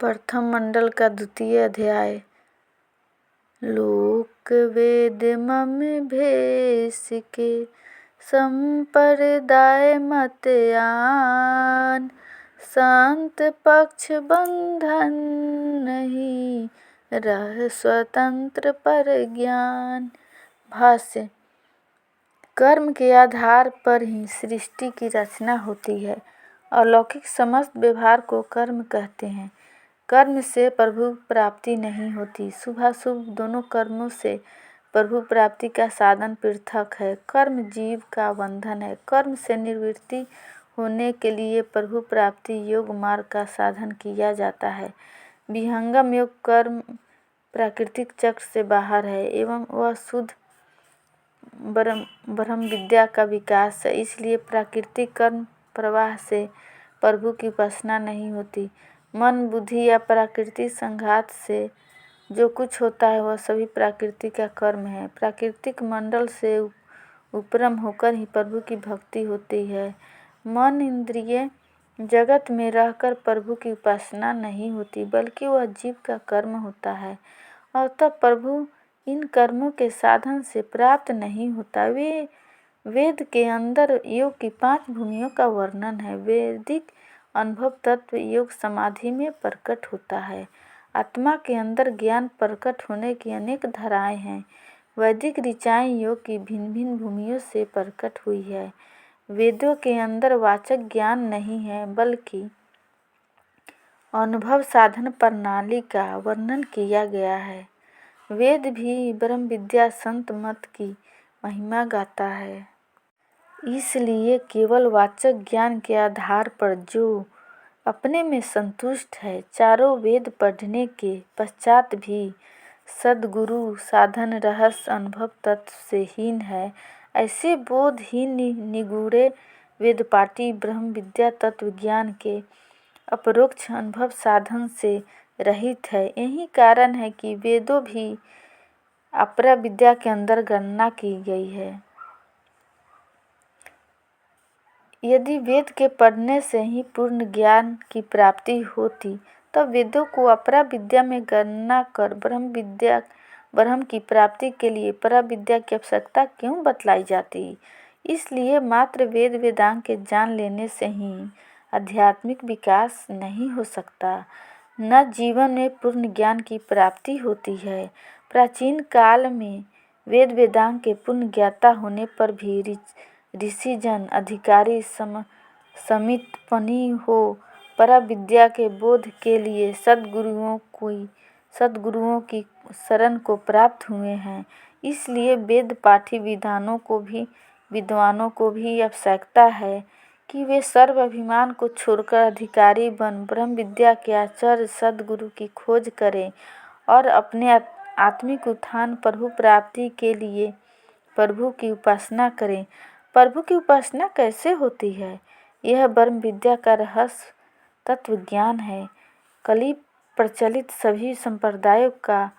प्रथम मंडल का द्वितीय अध्याय। लोक वेद मम भेष के संप्रदाय मत आन, संत पक्ष बंधन नहीं रह स्वतंत्र पर ज्ञान। भाष्य। कर्म के आधार पर ही सृष्टि की रचना होती है। अलौकिक समस्त व्यवहार को कर्म कहते हैं। कर्म से प्रभु प्राप्ति नहीं होती। शुभाशुभ दोनों कर्मों से प्रभु प्राप्ति का साधन पृथक है। कर्म जीव का बंधन है। कर्म से निवृत्ति होने के लिए प्रभु प्राप्ति योग मार्ग का साधन किया जाता है। विहंगम योग कर्म प्राकृतिक चक्र से बाहर है एवं वह शुद्ध ब्रह्म विद्या का विकास है। इसलिए प्राकृतिक कर्म प्रवाह से प्रभु की उपासना नहीं होती। मन बुद्धि या प्राकृतिक संघात से जो कुछ होता है वह सभी प्रकृति का कर्म है। प्राकृतिक मंडल से उपरम होकर ही प्रभु की भक्ति होती है। मन इंद्रिय जगत में रहकर प्रभु की उपासना नहीं होती, बल्कि वह जीव का कर्म होता है। और तब प्रभु इन कर्मों के साधन से प्राप्त नहीं होता। वेद के अंदर योग की 5 भूमियों का वर्णन है। वैदिक अनुभव तत्व योग समाधि में प्रकट होता है। आत्मा के अंदर ज्ञान प्रकट होने की अनेक धाराएं हैं। वैदिक ऋचाएं योग की भिन्न भिन्न भूमियों से प्रकट हुई है। वेदों के अंदर वाचक ज्ञान नहीं है, बल्कि अनुभव साधन प्रणाली का वर्णन किया गया है। वेद भी ब्रह्म विद्या संत मत की महिमा गाता है। इसलिए केवल वाचक ज्ञान के आधार पर जो अपने में संतुष्ट है, चारों वेद पढ़ने के पश्चात भी सद्गुरु साधन रहस्य अनुभव तत्व से हीन है, ऐसे बोधहीन निगूढ़े वेदपाठी ब्रह्म विद्या तत्व ज्ञान के अपरोक्ष अनुभव साधन से रहित है। यही कारण है कि वेदों भी अपरा विद्या के अंदर गणना की गई है। यदि वेद के पढ़ने से ही पूर्ण ज्ञान की प्राप्ति होती, तब वेदों को अपरा विद्या में गणना कर ब्रह्म की प्राप्ति के लिए परा विद्या की आवश्यकता क्यों बतलाई जाती। इसलिए मात्र वेद वेदांग के जान लेने से ही आध्यात्मिक विकास नहीं हो सकता, न जीवन में पूर्ण ज्ञान की प्राप्ति होती है। प्राचीन काल में वेद वेदांग के पूर्ण ज्ञाता होने पर भी ऋषिजन अधिकारी समितपनी हो परा विद्या के बोध के लिए सद्गुरुओं की शरण को प्राप्त हुए हैं। इसलिए वेद पाठी विद्वानों को भी आवश्यकता है कि वे सर्व अभिमान को छोड़कर अधिकारी बन ब्रह्म विद्या के आचार्य सद्गुरु की खोज करें और अपने आत्मिक उत्थान प्रभु प्राप्ति के लिए प्रभु की उपासना करें। प्रभु की उपासना कैसे होती है? यह ब्रह्म विद्या का रहस्य तत्व ज्ञान है। कली प्रचलित सभी संप्रदायों का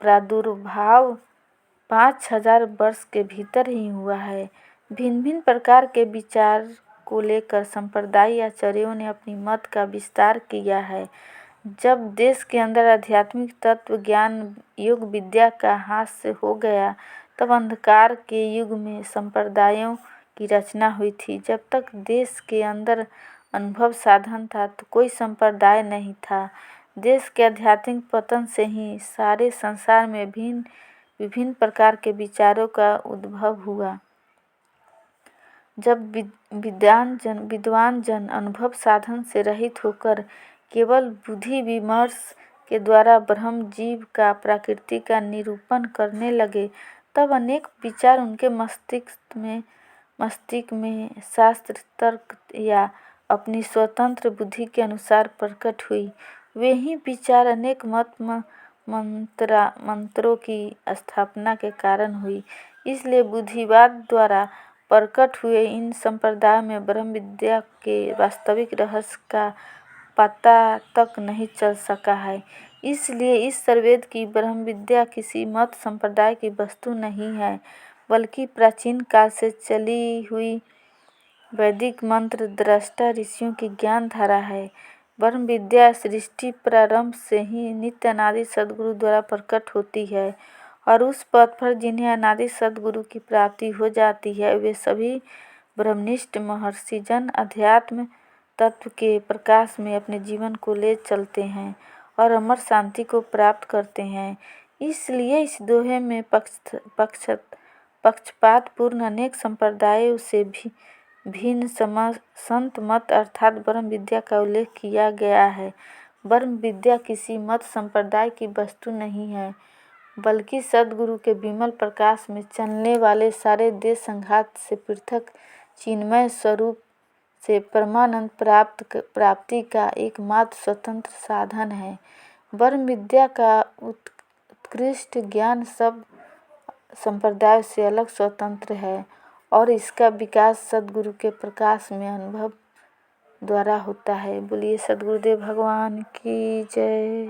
प्रादुर्भाव 5000 वर्ष के भीतर ही हुआ है। भिन्न भिन्न प्रकार के विचार को लेकर संप्रदाय आचार्यों ने अपनी मत का विस्तार किया है। जब देश के अंदर आध्यात्मिक तत्व ज्ञान योग विद्या का हाथ से हो गया, तब अंधकार के युग में संप्रदायों की रचना हुई थी। जब तक देश के अंदर अनुभव साधन था तो कोई संप्रदाय नहीं था। देश के आध्यात्मिक पतन से ही सारे संसार में विभिन्न प्रकार के विचारों का उद्भव हुआ। जब विद्वान जन अनुभव साधन से रहित होकर केवल बुद्धि विमर्श के द्वारा ब्रह्म जीव का प्रकृति का निरूपण करने लगे, तब अनेक विचार उनके मस्तिष्क में शास्त्र तर्क या अपनी स्वतंत्र बुद्धि के अनुसार प्रकट हुई। वे ही विचार अनेक मंत्रों की स्थापना के कारण हुई। इसलिए बुद्धिवाद द्वारा प्रकट हुए इन संप्रदायों में ब्रह्म विद्या के वास्तविक रहस्य का पता तक नहीं चल सका है। इसलिए इस सर्ववेद की ब्रह्म विद्या किसी मत संप्रदाय की वस्तु नहीं है, बल्कि प्राचीन काल से चली हुई वैदिक मंत्र दृष्टा ऋषियों की ज्ञान धारा है। ब्रह्म विद्या सृष्टि प्रारंभ से ही नित्य अनादि सद्गुरु द्वारा प्रकट होती है और उस पथ पर जिन्हें अनादि सद्गुरु की प्राप्ति हो जाती है वे सभी ब्रह्मनिष्ठ महर्षि जन अध्यात्म तत्व के प्रकाश में अपने जीवन को ले चलते हैं और अमर शांति को प्राप्त करते हैं। इसलिए इस दोहे में पक्षपातपूर्ण अनेक संप्रदायों से भी भिन्न संत मत अर्थात ब्रह्म विद्या का उल्लेख किया गया है। ब्रह्म विद्या किसी मत संप्रदाय की वस्तु नहीं है, बल्कि सद्गुरु के विमल प्रकाश में चलने वाले सारे देश संघात से पृथक चिन्मय स्वरूप से परमानंद प्राप्ति का एकमात्र स्वतंत्र साधन है। ब्रह्म विद्या का उत्कृष्ट ज्ञान सब संप्रदाय से अलग स्वतंत्र है और इसका विकास सद्गुरु के प्रकाश में अनुभव द्वारा होता है। बोलिए सद्गुरुदेव भगवान की जय।